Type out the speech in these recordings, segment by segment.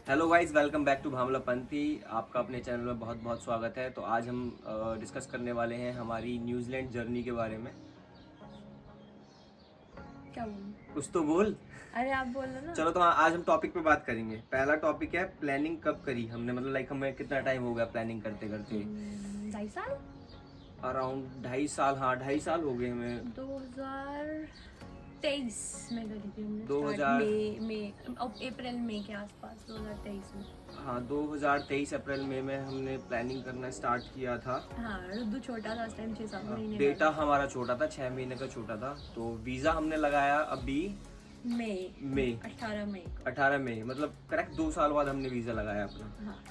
Hello guys, welcome back to Bhamlapanthi. आपका अपने channel में बहुत बहुत स्वागत है। तो आज हम डिस्कस करने वाले हैं हमारी न्यूजीलैंड जर्नी के बारे में। क्या बोलूं? कुछ तो बोल। अरे आप बोलो ना। चलो, तो हाँ, आज हम टॉपिक पे बात करेंगे। पहला टॉपिक है प्लानिंग कब करी हमने, मतलब लाइक हमें कितना टाइम हो गया प्लानिंग करते करते। 2.5 साल। अराउंड 2.5 साल, हाँ 2.5 साल हो गए हमें। 2023 में करी थी हमने स्टार्ट। 2000 अप्रैल मई के आसपास 2023 में। हाँ 2023 अप्रैल मई में हमने प्लानिंग करना स्टार्ट किया था। हाँ, रुद्दू छोटा था उस टाइम, 6-7 महीने बेटा हमारा छोटा था, 6 महीने का छोटा था। तो वीज़ा हमने लगाया अभी मई 18 मई को। 18 मई, मतलब करेक्ट 2 साल बाद हमने वीज़ा लगाया अपना। हाँ,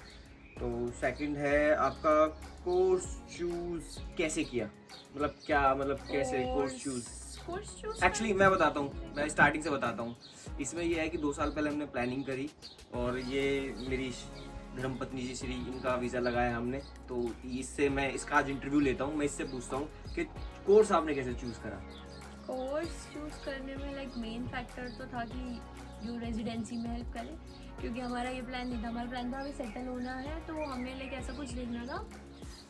तो सेकंड है आपका कोर्स चूज कैसे किया, मतलब क्या, मतलब कैसे कोर्स चूज। एक्चुअली मैं बताता हूँ, मैं स्टार्टिंग से बताता हूँ। इसमें यह है कि 2 साल पहले हमने प्लानिंग करी और ये मेरी धर्मपत्नी जी श्री, इनका वीज़ा लगाया हमने। तो इससे मैं इसका आज इंटरव्यू लेता हूँ। मैं इससे पूछता हूँ कि कोर्स आपने कैसे चूज़ करा। कोर्स चूज करने में लाइक मेन फैक्टर तो था कि जो रेजिडेंसी में हेल्प करे, क्योंकि हमारा ये प्लान नहीं था। हमारा प्लान था हमें सेटल होना है, तो हमने लाइक ऐसा कुछ देखना था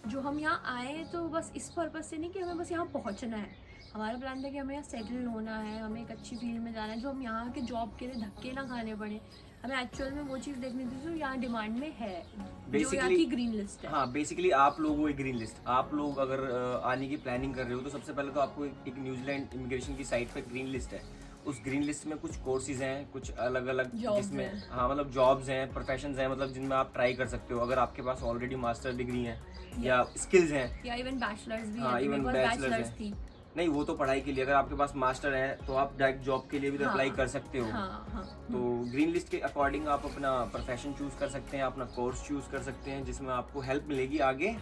जो हम यहाँ आए तो बस इस पर्पज़ से नहीं कि हमें बस यहाँ पहुँचना है। हमारा प्लान था कि हमें यहाँ सेटल होना है, हमें एक अच्छी फील्ड में जाना है, जो हम यहाँ के जॉब के लिए धक्के ना खाने पड़े। हमें एक्चुअल में वो चीज़ देखनी थी जो यहाँ डिमांड में है, जो यहाँ की ग्रीन लिस्ट है। हाँ, बेसिकली आप लोग वो एक ग्रीन लिस्ट, आप लोग अगर आने की प्लानिंग कर रहे हो तो सबसे पहले तो आपको एक न्यूजीलैंड इमिग्रेशन की साइट पे ग्रीन लिस्ट है। उस ग्रीन लिस्ट में कुछ कोर्सेज हैं, कुछ अलग अलग जिसमें हाँ मतलब जॉब्स हैं, प्रोफेशंस हैं, मतलब जिनमें आप ट्राई कर सकते हो अगर आपके पास ऑलरेडी मास्टर डिग्री है या स्किल्स हैं या इवन बैचलर्स भी हाँ, है। इवन बैचलर्स थी। नहीं, वो तो पढ़ाई के लिए। अगर आपके पास मास्टर है तो आप डायरेक्ट जॉब के लिए भी अप्लाई कर सकते हो। हाँ। तो ग्रीन लिस्ट के अकॉर्डिंग आप अपना प्रोफेशन चूज कर सकते हैं, अपना कोर्स चूज कर सकते हैं, जिसमें आपको हेल्प मिलेगी आगे।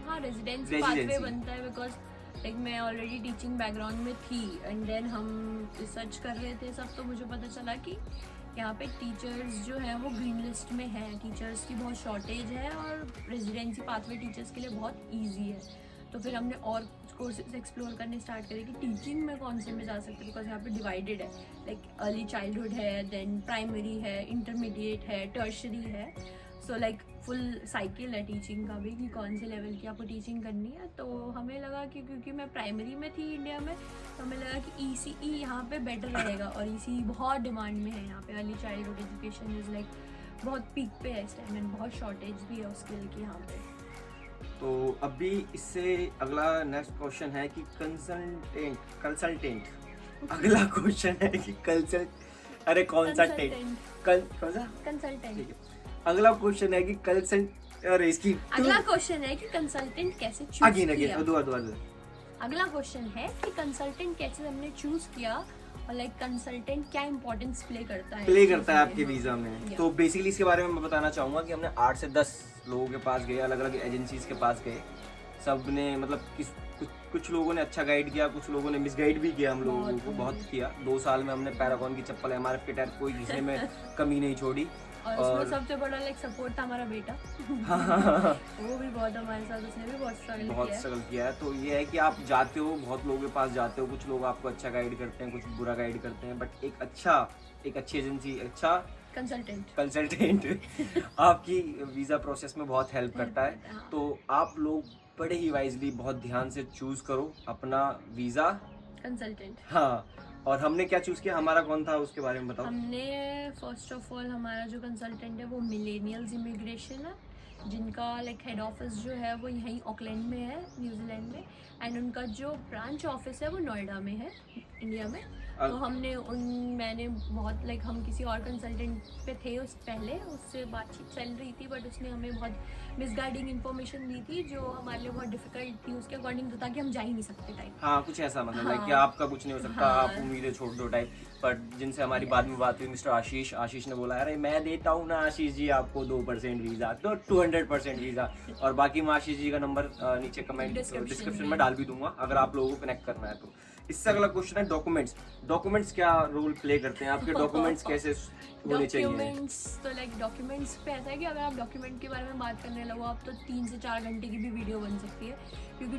हाँ, रेजिडेंसी पाथवे बनता है, बिकॉज लाइक मैं ऑलरेडी टीचिंग बैकग्राउंड में थी एंड देन हम रिसर्च कर रहे थे सब, तो मुझे पता चला कि यहाँ पे टीचर्स जो है वो ग्रीन लिस्ट में है। टीचर्स की बहुत शॉर्टेज है और रेजिडेंसी पाथवे टीचर्स के लिए बहुत ईजी है। तो फिर हमने और कोर्सेज एक्सप्लोर करने स्टार्ट करे कि टीचिंग में कौन से में जा सकते हैं, बिकॉज यहाँ पे डिवाइडेड है। लाइक अर्ली चाइल्डहुड है, देन प्राइमरी है, इंटरमीडिएट है, टर्शरी है। सो लाइक फुल साइकिल है टीचिंग का भी कि कौन से लेवल की आपको टीचिंग करनी है। तो हमें लगा कि क्योंकि मैं प्राइमरी में थी इंडिया में, तो हमें लगा कि ECE यहाँ पे बेटर रहेगा। और ECE बहुत डिमांड में है यहाँ पे। Early childhood education is like बहुत पीक पे है इस टाइम एंड बहुत शॉर्टेज भी है उस स्किल की यहाँ पे। तो अभी इससे अगला नेक्स्ट क्वेश्चन है कि कंसल्टेंट अगला क्वेश्चन है कि अरे कौन सा कंसल्टेंट। अगला क्वेश्चन है कि अरे इसकी अगला क्वेश्चन है कि कंसल्टेंट कैसे चूज किया। अगला क्वेश्चन है कि कंसल्टेंट कैसे हमने चूज किया और लाइक कंसल्टेंट क्या इंपॉर्टेंस प्ले करता है आपके वीजा में। तो बेसिकली इसके बारे में मैं बताना चाहूंगा कि हमने 8 से 10 लोगों के पास गए, अलग अलग एजेंसीज के पास गए। सब ने मतलब कुछ लोगों ने अच्छा गाइड किया, कुछ लोगों ने मिसगाइड भी किया हम लोगों को, बहुत किया। 2 साल में हमने पैरागॉन की चप्पल, MRF के टायर कोई घिसने में कमी नहीं छोड़ी। और सबसे बड़ा लाइक सपोर्ट था हमारा बेटा। वो भी बहुत हमारे साथ, उसने भी बहुत स्ट्रगल किया है। तो ये है कि आप जाते हो, बहुत लोगों के पास जाते हो, कुछ लोग आपको अच्छा गाइड करते हैं, कुछ बुरा गाइड करते हैं, बट एक अच्छी एजेंसी, अच्छा कंसल्टेंट आपकी वीज़ा प्रोसेस में बहुत हेल्प करता है। तो आप लोग बड़े ही वाइजली, बहुत ध्यान से चूज करो अपना वीज़ा कंसल्टेंट। हाँ, और हमने क्या चूज किया, हमारा कौन था उसके बारे में बताओ। हमने फर्स्ट ऑफ ऑल हमारा जो कंसल्टेंट है वो मिलेनियल्स इमिग्रेशन है, जिनका लाइक हेड ऑफिस जो है वो यहीं ऑकलैंड में है, न्यूजीलैंड में। एंड उनका जो ब्रांच ऑफिस है वो नोएडा में है, इंडिया में। तो मैंने बहुत लाइक हम किसी और कंसल्टेंट पे थे पहले, उससे बातचीत चल रही थी, बट उसने हमें बहुत मिसगाइडिंग इन्फॉर्मेशन दी थी जो हमारे लिए बहुत डिफिकल्ट थी। उसके अकॉर्डिंग तो था कि हम जा ही नहीं सकते टाइप। हाँ, कुछ ऐसा मतलब लाइक कि आपका कुछ नहीं हो सकता, आप उम्मीदें छोड़ दो टाइप। बट जिनसे हमारी बाद में बात हुई, मिस्टर आशीष ने बोला, अरे मैं देता हूँ ना आशीष जी आपको 2% वीज़ा, तो 200% वीज़ा। और बाकी मैं आशीष जी का नंबर नीचे कमेंट डिस्क्रिप्शन में डाल भी दूंगा अगर आप लोगों को कनेक्ट करना है तो। इससे अगला क्वेश्चन है डॉक्यूमेंट्स क्या रोल प्ले करते हैं, आपके डॉक्यूमेंट्स कैसे होने चाहिए। तो लाइक डॉक्यूमेंट्स पे ऐसा है कि अगर आप डॉक्यूमेंट के बारे में बात करने लगो आप, तो 3 से 4 घंटे की भी वीडियो बन सकती है, क्योंकि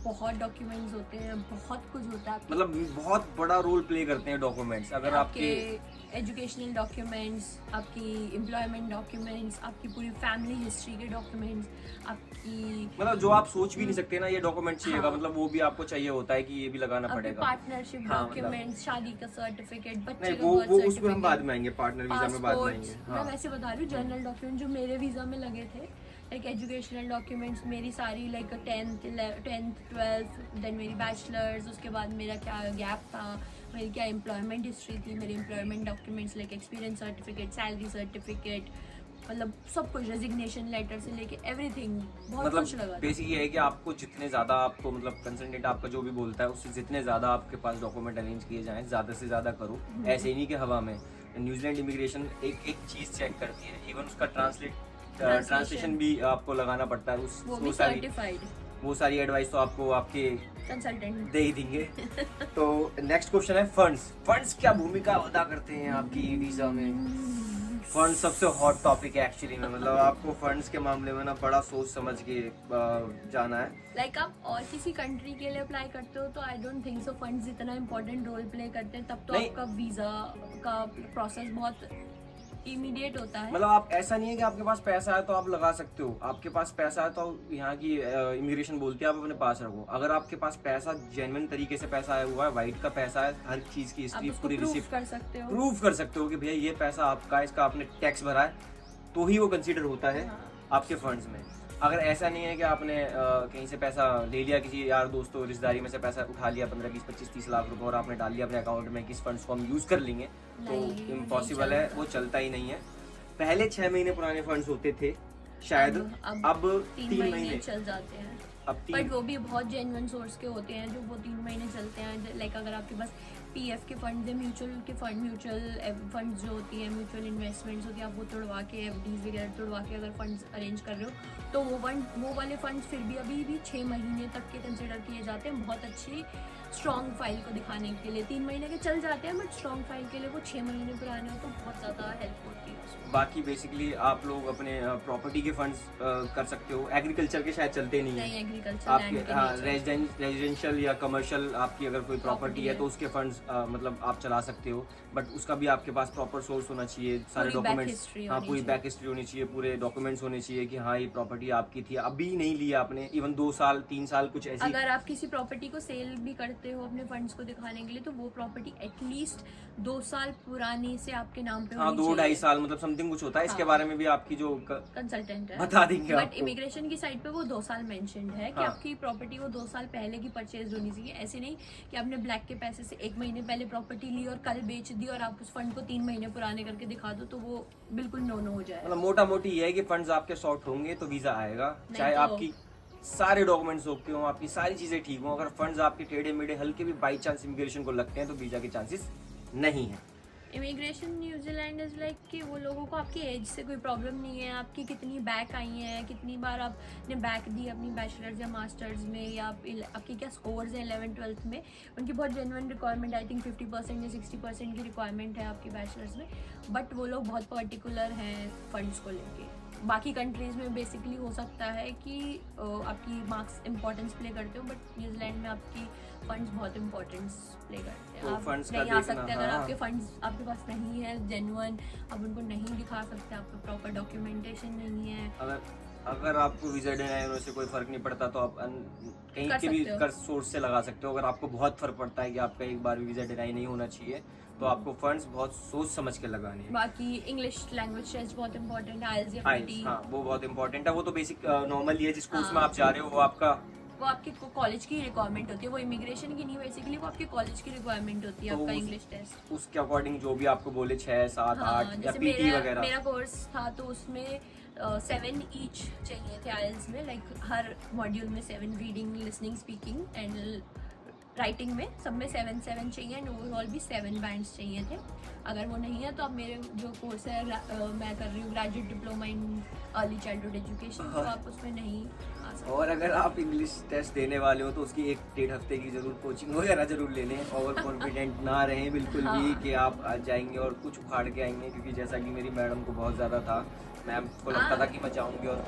बहुत डॉक्यूमेंट्स होते हैं, बहुत कुछ होता है। मतलब बहुत बड़ा रोल प्ले करते हैं डॉक्यूमेंट्स। अगर आपके एजुकेशनल डॉक्यूमेंट्स, आपकी एम्प्लॉयमेंट डॉक्यूमेंट्स, आपकी पूरी फैमिली हिस्ट्री के डॉक्यूमेंट्स, आपकी मतलब जो आप सोच भी नहीं सकते ना ये डॉक्यूमेंट चाहिएगा, हाँ। मतलब वो भी आपको चाहिए होता है कि ये भी लगाना आपके पड़ेगा। पार्टनरशिप हाँ, डॉक्यूमेंट्स, शादी का सर्टिफिकेट, बच्चे नहीं का वो बर्थ वो उसमें हम सर्टिफिकेट, बाद में आएंगे, पार्टनर वीजा में बाद में आएंगे। पासपोर्ट। हाँ मैं वैसे बता रही हूँ जनरल डॉक्यूमेंट जो मेरे वीज़ा में लगे थे, लाइक एजुकेशनल डॉक्यूमेंट्स मेरी सारी, लाइक 10th 12th, देन मेरी बैचलर्स, उसके बाद मेरा क्या गैप था, मेरी क्या एम्प्लॉयमेंट हिस्ट्री थी, मेरे employment documents like experience certificate, salary certificate, मतलब सब कुछ, रेजिग्नेशन लेटर से लेके एवरीथिंग, बहुत कुछ लगा मतलब था। बेसिक ये है कि आपको जितने ज़्यादा आपको मतलब कंसल्टेंट आपका जो भी बोलता है उससे जितने ज़्यादा आपके पास डॉक्यूमेंट अरेंज किए जाएं, ज़्यादा से ज़्यादा करो। ऐसे नहीं कि हवा में। न्यूजीलैंड इमिग्रेशन एक एक चीज़ चेक करती है, इवन उसका ट्रांसलेशन भी आपको लगाना पड़ता है। वो भी सर्टिफाइड वो सारी एडवाइस तो आपको आपके कंसल्टेंट दे ही देंगे। तो नेक्स्ट क्वेश्चन है फंड्स क्या भूमिका अदा करते हैं आपकी वीज़ा में? फंड सबसे हॉट टॉपिक है एक्चुअली में, मतलब आपको फंड्स के मामले में ना बड़ा सोच समझ के जाना है। लाइक आप और किसी कंट्री के लिए अप्लाई करते हो तो I don't think so funds इतना इम्पोर्टेंट रोल प्ले करते हैं, तब तो नहीं। आपका वीजा का प्रोसेस बहुत इमीडिएट होता है। मतलब आप ऐसा नहीं है कि आपके पास पैसा है तो आप लगा सकते हो, आपके पास पैसा है तो यहाँ की इमिग्रेशन बोलती है आप अपने पास रखो। अगर आपके पास पैसा जेन्युइन तरीके से पैसा आया हुआ है, वाइट का पैसा है, हर चीज की आप हिस्ट्री उसको पूरी प्रूफ रिसिप्ट कर सकते हो। प्रूव कर सकते हो कि भैया ये पैसा आपका है, इसका आपने टैक्स भरा है, तो ही वो कंसीडर होता है हाँ। आपके फंड्स में। अगर ऐसा नहीं है कि आपने कहीं से पैसा ले लिया, किसी यार दोस्तों रिश्तेदारी में से पैसा उठा लिया 15 20 25 30 लाख रुपए और आपने डाल लिया अपने अकाउंट में कि इस फंड्स को हम यूज कर लेंगे, तो नहीं, इम्पॉसिबल है, चलता। वो चलता ही नहीं है। पहले 6 महीने पुराने फंड्स होते थे शायद, अब 3 महीने चल जाते हैं, अब बट 3 वो भी बहुत जेन्युइन सोर्स के होते हैं जो वो 3 महीने चलते हैं। लाइक अगर आपके पास पीएफ के फंड है, म्यूचुअल फंड्स जो होती है, म्यूचुअल इन्वेस्टमेंट्स होती है, आप वो तोड़वा के, एफडीज वगैरह तोड़वा के अगर फंड्स अरेंज कर रहे हो तो वो वाले फंड्स फिर भी अभी भी 6 महीने तक के कंसिडर किए जाते हैं बहुत अच्छी स्ट्रॉन्ग फाइल को दिखाने के लिए। 3 महीने के चल जाते हैं बट स्ट्रॉन्ग फाइल के लिए वो 6 महीने पुराने हो तो बहुत ज़्यादा हेल्प होती है उसमें। बाकी बेसिकली आप लोग अपने प्रॉपर्टी के फंड्स कर सकते हो, एग्रीकल्चर के शायद चलते नहीं नहीं है एग्रीकल्चर आपके, रेजिडेंशियल या कमर्शियल आपकी अगर कोई प्रॉपर्टी है तो उसके फंड्स मतलब आप चला सकते हो, बट उसका भी आपके पास प्रॉपर सोर्स होना चाहिए, सारे डॉक्यूमेंट्स, हाँ पूरी बैक हिस्ट्री होनी चाहिए, पूरे डॉक्यूमेंट्स होने चाहिए कि हाँ ये प्रॉपर्टी आपकी थी, अभी नहीं लिया आपने, इवन 2 साल 3 साल कुछ ऐसी। अगर आप किसी प्रॉपर्टी को सेल भी करते हो अपने फंड्स को दिखाने के लिए तो वो प्रॉपर्टी एटलीस्ट 2 साल पुरानी से आपके नाम पे हाँ होनी 2-2.5 साल मतलब समथिंग कुछ होता है, इसके हाँ। बारे में भी आपकी जो कंसल्टेंट है बता देंगे बट आपको। इमिग्रेशन की साइड पे वो 2 साल मेंशन्ड है कि हाँ। आपकी प्रॉपर्टी वो 2 साल पहले की परचेज होनी चाहिए। ऐसे नहीं कि आपने ब्लैक के पैसे से 1 महीने पहले प्रॉपर्टी ली और कल बेच दी और आप उस फंड को 3 महीने पुराने करके दिखा दो तो वो बिल्कुल नो हो जाए। मतलब मोटा मोटी ये है कि फंड्स आपके शॉर्ट होंगे तो वीजा आएगा, नहीं चाहे तो- आपकी सारे डॉक्यूमेंट्स ओके हो, आपकी सारी चीजें ठीक हो, अगर फंड्स आपके टेढ़े मेढ़े हल्के भी बाई चांस इमिग्रेशन को लगते हैं तो वीजा के चांसेस नहीं है। इमिग्रेशन न्यूजीलैंड इज़ लाइक कि वो लोगों को आपकी एज से कोई प्रॉब्लम नहीं है, आपकी कितनी बैक आई हैं, कितनी बार आपने बैक दी अपनी बैचलर्स या मास्टर्स में, या आपकी क्या स्कोर्स हैं 11th 12th में, उनकी बहुत जेन्युइन रिक्वायरमेंट, आई थिंक 50% या 60% की रिक्वायरमेंट है आपकी बैचलर्स में, बट वो लोग बहुत पर्टिकुलर हैं फंड्स को लेके। बाकी कंट्रीज़ में बेसिकली हो सकता है कि आपकी मार्क्स इंपॉर्टेंस प्ले करते हो, बट न्यूजीलैंड में आपकी फंड्स बहुत इंपॉर्टेंस प्ले करते हैं। तो आप funds का नहीं आ देखना, सकते अगर हाँ। आपके फंड्स आपके पास नहीं है जेन्युइन, आप उनको नहीं दिखा सकते, आपका प्रॉपर डॉक्यूमेंटेशन नहीं है। अगर आपको वीजा डिनाई होने से कोई फर्क नहीं पड़ता तो आप कहीं कर के भी सकते हो। कर सोर्स से लगा सकते हो। अगर आपको बहुत फर्क पड़ता है कि आपका एक बार भी वीजा डिनाई नहीं होना चाहिए तो आपको फंड्स बहुत सोच समझ के लगाने हैं। बाकी इंग्लिश लैंग्वेज टेस्ट बहुत इंपॉर्टेंट है, IELTS या आइल्स, PTE, हाँ वो बहुत इंपॉर्टेंट है, वो तो बेसिक नॉर्मल ही है, जिस कोर्स हाँ। में आप जा रहे हो वो आपका वो आपकी कॉलेज की रिक्वायरमेंट होती है, वो इमिग्रेशन की नहीं, बेसिकली वो आपके कॉलेज की रिक्वायरमेंट होती है तो आपका उस- इंग्लिश टेस्ट। उसके अकॉर्डिंग जो भी आपको बोले 6 7 हाँ, 8 या जैसे पीटी वगैरह। मेरा कोर्स था तो उसमें 7 ईच चाहिए थे IELTS में, लाइक हर मॉड्यूल में 7, reading listening speaking and writing में सब में 7 चाहिए एंड ओवरऑल भी 7 बैंड्स चाहिए थे। अगर वो नहीं है तो अब मेरे जो कोर्स है मैं कर रही हूँ graduate diploma in early childhood education, तो आप उसमें नहीं आ सकते। और अगर आप इंग्लिश टेस्ट देने वाले हो तो उसकी 1-1.5 हफ्ते की जरूर कोचिंग वगैरह जरूर ले लें। ओवर कॉन्फिडेंट ना रहें बिल्कुल भी हाँ। कि आप आ जाएंगे और कुछ उखाड़ के आएंगे, क्योंकि जैसा कि मेरी मैडम को बहुत ज़्यादा था, मैम को लगता था कि मैं जाऊंगी और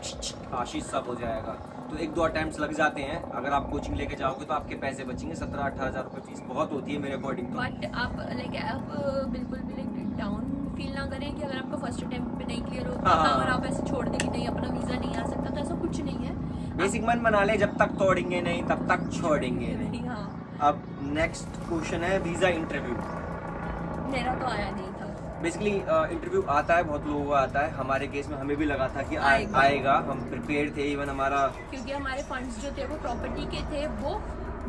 आशीष सब हो जाएगा, तो 1-2 अटैम्प्ट्स लग जाते हैं। अगर आप कोचिंग लेके जाओगे तो आपके पैसे बचेंगे, 17-18 हज़ार रुपये फीस बहुत होती है मेरे अकॉर्डिंग तो। बट आप लाइक आप बिल्कुल भी लाइक डाउन फील ना करें कि अगर आपका फर्स्ट अटेम्प्ट पे नहीं क्लियर होता हाँ। और आप ऐसे छोड़ दें कि नहीं अपना वीज़ा नहीं आ सकता, तो ऐसा कुछ नहीं है। बेसिक मन बना ले, जब तक तोड़ेंगे नहीं तब तक छोड़ेंगे नहीं। हाँ, अब नेक्स्ट क्वेश्चन है वीजा इंटरव्यू। मेरा तो आया नहीं था। बेसिकली इंटरव्यू आता है, बहुत लोगों को आता है, हमारे केस में हमें भी लगा था कि आएगा, हम प्रिपेयर थे, इवन हमारा क्योंकि हमारे फंड्स जो थे वो प्रॉपर्टी के थे, वो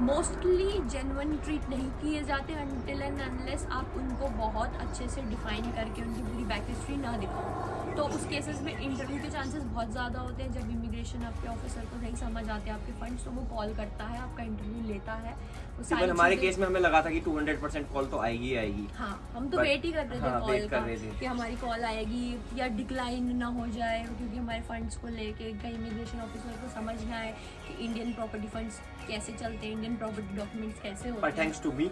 मोस्टली जेन्युइन ट्रीट नहीं किए जाते अनटिल एंड अनलेस आप उनको बहुत अच्छे से डिफाइन करके उनकी पूरी बैक हिस्ट्री ना दिखाओ। तो उस केसेस में इंटरव्यू के चांसेस बहुत ज़्यादा होते हैं। जब इमिग्रेशन आपके ऑफिसर को नहीं समझ आते आपके फंड्स, तो वो कॉल करता है, आपका इंटरव्यू लेता है। वो सारी हमारे चीज़ें- केस में हमें लगा था कि 200% कॉल तो आएगी ही आएगी। हाँ, हम तो But- वेट ही कर रहे थे हाँ, कॉल wait कर का रहे थे। कि हमारी कॉल आएगी या डिक्लाइन ना हो जाए, क्योंकि हमारे फंड्स को लेके कहीं इमिग्रेशन ऑफिसर को समझ ना आए कि इंडियन प्रॉपर्टी फंड्स कैसे चलते हैं, इंडियन प्रॉपर्टी डॉक्यूमेंट्स कैसे होते पर हैं। थैंक्स टू मी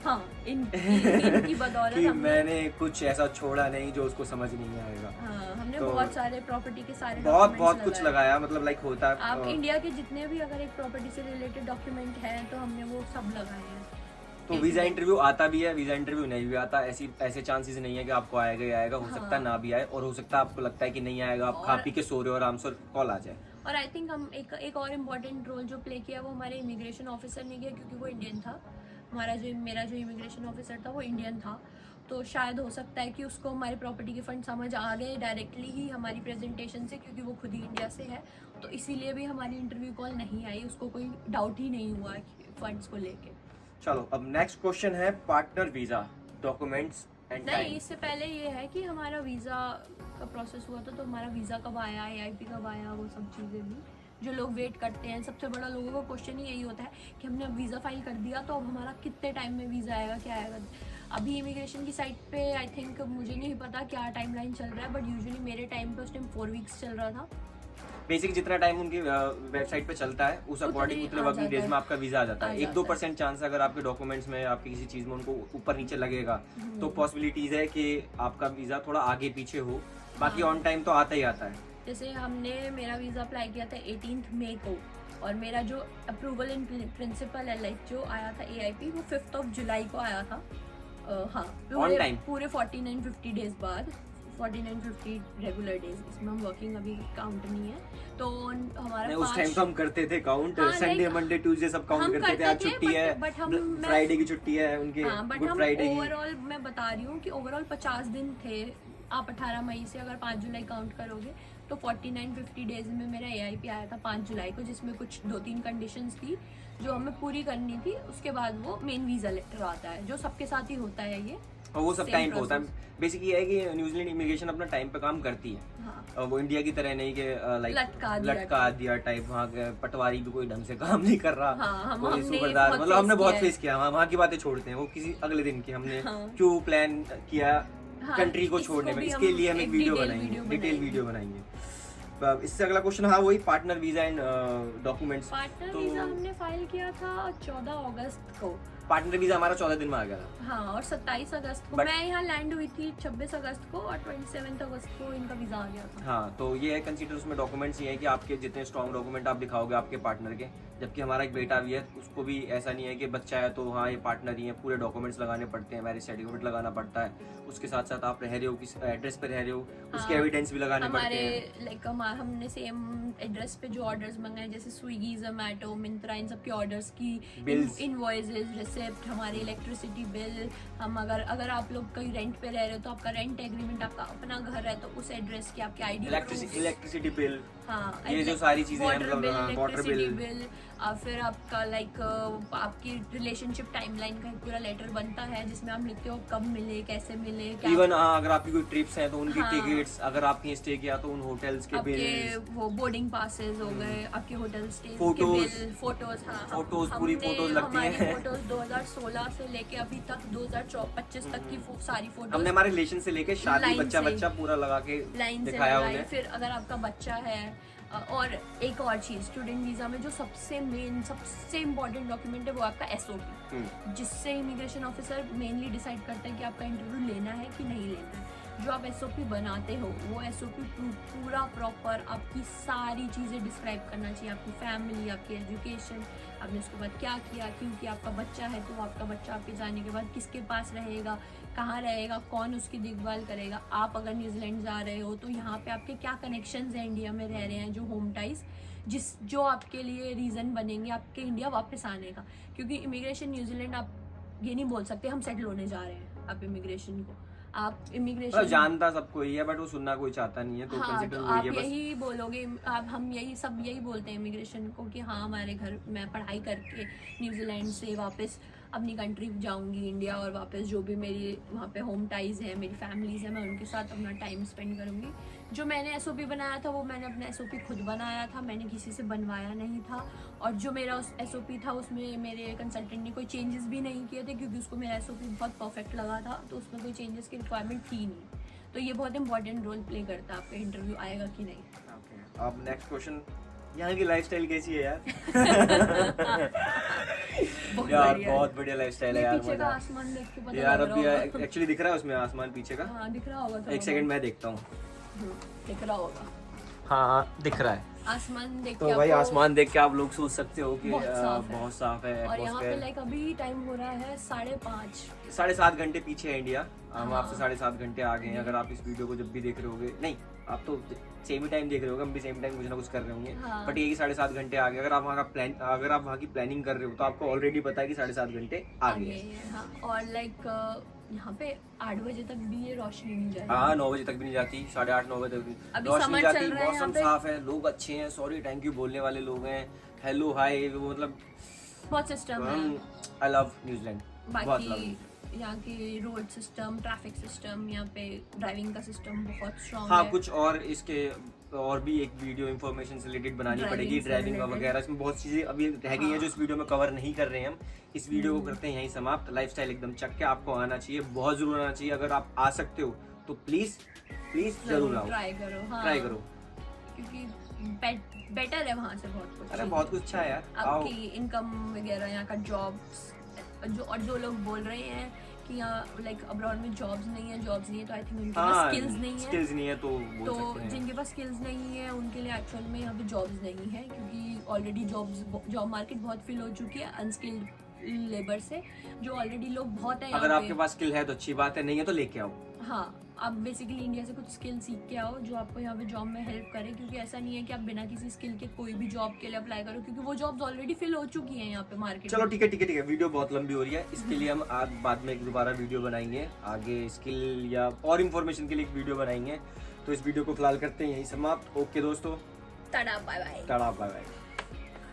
हाँ, इनकी बदौलत कि हमने मैंने कुछ ऐसा छोड़ा नहीं जो उसको समझ नहीं आएगा। हाँ, हमने तो बहुत सारे प्रॉपर्टी के सारे बहुत documents कुछ लगाए। लगाया, मतलब लाइक होता है आप इंडिया के जितने भी अगर एक प्रॉपर्टी से रिलेटेड डॉक्यूमेंट है तो हमने वो सब लगाए हैं। तो वीजा इंटरव्यू आता भी है, वीजा इंटरव्यू नहीं भी आता, ऐसे चांसेस नहीं है कि आपको आएगा ही आएगा, हो सकता है ना भी आए, और हो सकता है आपको लगता है कि नहीं आएगा, आप खा पी के सो रहे हो आराम से, कॉल आ जाए। और आई थिंक हम एक और इम्पोर्टेंट रोल जो प्ले किया वो हमारे इमिग्रेशन ऑफिसर ने किया, क्योंकि वो इंडियन था। मेरा जो इमिग्रेशन ऑफिसर था वो इंडियन था, तो शायद हो सकता है कि उसको हमारे प्रॉपर्टी के फंड समझ आ गए डायरेक्टली ही हमारी प्रेजेंटेशन से, क्योंकि वो खुद ही इंडिया से है, तो इसीलिए भी हमारी इंटरव्यू कॉल नहीं आई, उसको कोई डाउट ही नहीं हुआ फंड्स को लेके। चलो अब नेक्स्ट क्वेश्चन है पार्टनर वीजा डॉक्यूमेंट्स एंड नहीं, टाइम। इससे पहले ये है कि हमारा वीज़ा का प्रोसेस हुआ था, तो हमारा वीज़ा कब आया, AIP कब आया, वो सब चीज़ें भी जो लोग वेट करते हैं। सबसे बड़ा लोगों का क्वेश्चन ही यही होता है कि हमने अब वीज़ा फाइल कर दिया, तो अब हमारा कितने टाइम में वीज़ा आएगा, क्या आएगा। अभी इमिग्रेशन की साइट पे आई थिंक, मुझे नहीं पता क्या टाइमलाइन चल रहा है, बट यूजुअली मेरे टाइम पे उस टाइम 4 वीक्स चल रहा था। बेसिक जितना टाइम उनकी वेबसाइट पे चलता है उस अकॉर्डिंग उतने वर्किंग डेज में आपका वीजा आ जाता है। 1-2% चांस अगर आपके डॉक्यूमेंट्स में आपकी किसी चीज में उनको ऊपर नीचे लगेगा तो पॉसिबिलिटीज है कि आपका वीजा थोड़ा आगे पीछे हो, बाकी ऑन टाइम तो आता ही आता है। जैसे मेरा वीज़ा अप्लाई किया था 18 मई को, और मेरा जो अप्रूवल इन प्रिंसिपल है लाइक जो आया था AIP वो 5 जुलाई को आया था। हाँ, पूरे 49-50 डेज बाद, 49-50 रेगुलर डेज, इसमें हम वर्किंग अभी काउंट नहीं है, तो हमारा उस टाइम तो हम करते थे काउंट, हाँ, संडे मंडे ट्यूसडे सब काउंट करते थे। आज छुट्टी है, फ्राइडे की छुट्टी है उनके, गुड फ्राइडे की। ओवरऑल मैं बता रही हूँ कि ओवरऑल 50 दिन थे। आप 18 मई से अगर 5 जुलाई काउंट करोगे तो 49-50 डेज में मेरा AIP आया था 5 जुलाई को, जिसमें कुछ 2-3 कंडीशंस थी जो हमें पूरी करनी थी। उसके बाद वो मेन वीज़ा लेटर आता है, जो सबके साथ ही होता है ये, और वो सब टाइम पे होता है। बेसिक ये है कि न्यूजीलैंड इमिग्रेशन अपना टाइम पे काम करती है। हाँ। वो इंडिया की तरह नहीं कि लाइक लटका दिया टाइप, वहाँ के पटवारी भी कोई ढंग से काम नहीं कर रहा। हाँ, कोई सूबेदार, मतलब हमने बहुत फेस किया। वहाँ की बातें छोड़ते हैं, वो किसी अगले दिन की हमने क्यों प्लान किया कंट्री को छोड़ने में, इसके लिए हम एक वीडियो बनाएंगे, डिटेल वीडियो बनाएंगे। इससे अगला क्वेश्चन हाँ वही partner visa and documents. Partner visa हमने फाइल किया था 14 अगस्त को। पार्टनर वीजा हमारा 14 दिन में आ गया था। हाँ, और 27 अगस्त को मैं यहाँ लैंड हुई थी, 26 अगस्त को, और 27 अगस्त को इनका वीज़ा आ गया था। हाँ, तो ये है कंसीडर, उसमें डॉक्यूमेंट्स ये है कि आपके जितने स्ट्रॉन्ग डॉक्यूमेंट आप दिखाओगे आपके पार्टनर के, जबकि हमारा एक बेटा भी है, उसको भी ऐसा नहीं है कि बच्चा है तो हाँ ये पार्टनर ही है, पूरे डॉक्यूमेंट्स लगाने पड़ते हैं, मैरिज सर्टिफिकेट लगाना पड़ता है, उसके साथ साथ आप रह रहे हो किस एड्रेस पे रह रहे हो उसके एविडेंस भी लगाने पड़ते हैं। लाइक हमने सेम एड्रेस पे जो ऑर्डर्स मंगाए, जैसे स्विगी, जोमेटो, मिंत्रा, इन सब के ऑर्डर्स की इनवॉइसेस, रिसिप्ट, हमारी इलेक्ट्रिसिटी बिल, हम अगर आप लोग कहीं रेंट पे रह रहे हो तो आपका रेंट एग्रीमेंट, आपका अपना घर है तो उस एड्रेस की आपकी आईडी, इलेक्ट्रिसिटी बिल, हाँ, ये जो सारी चीजें हैं, वाटर बिल, बिल, फिर आपका लाइक आपकी रिलेशनशिप टाइमलाइन का एक पूरा लेटर बनता है जिसमें आप लिखते हो कब मिले, कैसे मिले, इवन अगर आपकी कोई ट्रिप्स हैं तो उनकी टिकट्स, अगर आपने स्टे किया तो उन होटल्स के बिल, वो बोर्डिंग पासेस हो गए, आपके होटल स्टे के फोटोज, बिल, फोटोज, पूरी फोटोज लगती हैं। फोटोज 2016 से लेके अभी तक 2025 तक की सारी फोटोज हमने हमारे रिलेशन से लेके शादी, बच्चा पूरा लगा के दिखाया उन्हें। फिर अगर आपका बच्चा है, और एक और चीज, स्टूडेंट वीजा में जो सबसे इम्पोर्टेंट डॉक्यूमेंट है वो आपका SOP, जिससे इमिग्रेशन ऑफिसर मेनली डिसाइड करता है कि आपका इंटरव्यू लेना है कि नहीं लेना है। जो आप SOP बनाते हो वो SOP पूरा प्रॉपर आपकी सारी चीज़ें डिस्क्राइब करना चाहिए, आपकी फैमिली, आपकी एजुकेशन, आपने उसके बाद क्या किया, क्योंकि आपका बच्चा है तो आपका बच्चा आपके जाने के बाद किसके पास रहेगा, कहाँ रहेगा, कौन उसकी देखभाल करेगा। आप अगर न्यूजीलैंड जा रहे हो तो यहाँ पे आपके क्या कनेक्शंस हैं इंडिया में रह रहे हैं, जो होम टाइज जो आपके लिए रीज़न बनेंगे आपके इंडिया वापस आने का। क्योंकि इमिग्रेशन न्यूजीलैंड आप ये नहीं बोल सकते हम सेटल होने जा रहे हैं, आप इमिग्रेशन को आप इमिग्रेशन जानता सबको ही है बट वो सुनना कोई चाहता नहीं है, तो हाँ, तो आप यही बोलोगे, आप हम यही बोलते हैं इमिग्रेशन को कि हाँ हमारे घर मैं पढ़ाई करके न्यूजीलैंड से वापस अपनी कंट्री जाऊंगी इंडिया, और वापस जो भी मेरी वहाँ पे होम टाइज है, मेरी फैमिलीज है, मैं उनके साथ अपना टाइम स्पेंड करूंगी। जो मैंने एसओपी बनाया था वो मैंने अपना एसओपी खुद बनाया था, मैंने किसी से बनवाया नहीं था। और जो मेरा उस एसओपी था उसमें मेरे कंसल्टेंट ने कोई चेंजेस भी नहीं किए थे, क्योंकि उसको मेरा एसओपी बहुत परफेक्ट लगा था, तो उसमें कोई चेंजेस की रिक्वायरमेंट थी नहीं। तो ये बहुत इंपॉर्टेंट रोल प्ले करता है आपका इंटरव्यू आएगा कि नहीं। अब नेक्स्ट क्वेश्चन, यहाँ की लाइफस्टाइल कैसी है यार? यार बहुत बढ़िया लाइफस्टाइल है यार। पीछे का आसमान देख के पता यार अभी एक्चुअली दिख रहा है उसमें आसमान पीछे का? हाँ दिख रहा होगा। एक सेकंड मैं देखता हूँ। दिख रहा होगा। हाँ दिख रहा है आसमान देख तो के भाई आसमान देख के आप लोग सोच सकते हो कि बहुत साफ है। और यहाँ पे लाइक अभी टाइम हो रहा है 5:30, 7.5 घंटे पीछे है इंडिया। हम आपसे 7.5 घंटे आगे हैं। अगर आप इस वीडियो को जब भी देख रहे होगे, नहीं आप तो सेम ही टाइम देख रहे होगे, हम भी सेम टाइम कुछ ना कुछ कर रहे होंगे, बट ये 7.5 घंटे आगे। अगर आप वहाँ की प्लानिंग कर रहे हो तो आपको ऑलरेडी पता है कि 7.5 घंटे आगे है। और लाइक यहाँ पे 8 बजे तक भी ये रोशनी नहीं जाती। हाँ 9 बजे तक भी नहीं जाती, 8:30 9 बजे तक भी रोशनी जाती। मौसम साफ है, लोग अच्छे हैं, सॉरी थैंक यू बोलने वाले लोग हैं, हेलो हाय, वो मतलब बहुत सिस्टम है। I love New Zealand. बाकी यहाँ की रोड सिस्टम, ट्रैफिक सिस्टम, यहाँ पे ड्राइविंग का सिस्टम बहुत स्ट्रॉन्ग है। है। कुछ और इसके और भी एक वीडियो इंफॉर्मेशन से रिलेटेड बनानी पड़ेगी, ड्राइविंग वगैरह। इसमें बहुत चीजें अभी रह गई हैं जो इस वीडियो में कवर नहीं कर रहे हैं हम। इस वीडियो को करते हैं यहीं समाप्त। लाइफस्टाइल एकदम चक के आपको आना चाहिए, बहुत जरूर आना चाहिए। अगर आप आ सकते हो तो प्लीज जरूर आओ, ट्राई करो। हाँ, ट्राई करो, क्योंकि बेटर है वहाँ से बहुत कुछ। अरे बहुत कुछ अच्छा है यार। आपकी इनकम वगैरह, यहाँ का जॉब्स, जो लोग बोल रहे हैं कि यहाँ लाइक अब्रॉड में जॉब्स नहीं है तो आई थिंक उनके पास स्किल्स नहीं है। तो जिनके पास स्किल्स नहीं है उनके लिए एक्चुअल में यहाँ पे जॉब्स नहीं है, क्योंकि ऑलरेडी जॉब मार्केट बहुत फिल हो चुकी है अनस्किल्ड लेबर से, जो ऑलरेडी लोग बहुत है। अगर आपके पास स्किल है तो अच्छी बात है, नहीं है तो लेके आओ। हाँ, आप बेसिकली इंडिया से कुछ स्किल सीख के आओ जो आपको यहाँ पे जॉब में हेल्प करे, क्योंकि ऐसा नहीं है कि आप बिना किसी स्किल के कोई भी जॉब के लिए अप्लाई करो, क्योंकि वो जॉब्स ऑलरेडी फिल हो चुकी हैं यहाँ पे मार्केट। चलो ठीक है, वीडियो बहुत लंबी हो रही है, इसके लिए हम आज बाद में एक दोबारा वीडियो बनाएंगे, आगे स्किल या और इन्फॉर्मेशन के लिए एक वीडियो बनाएंगे। तो इस वीडियो को फिलहाल करते हैं यहीं समाप्त। ओके दोस्तों, tata bye bye. Tata bye bye.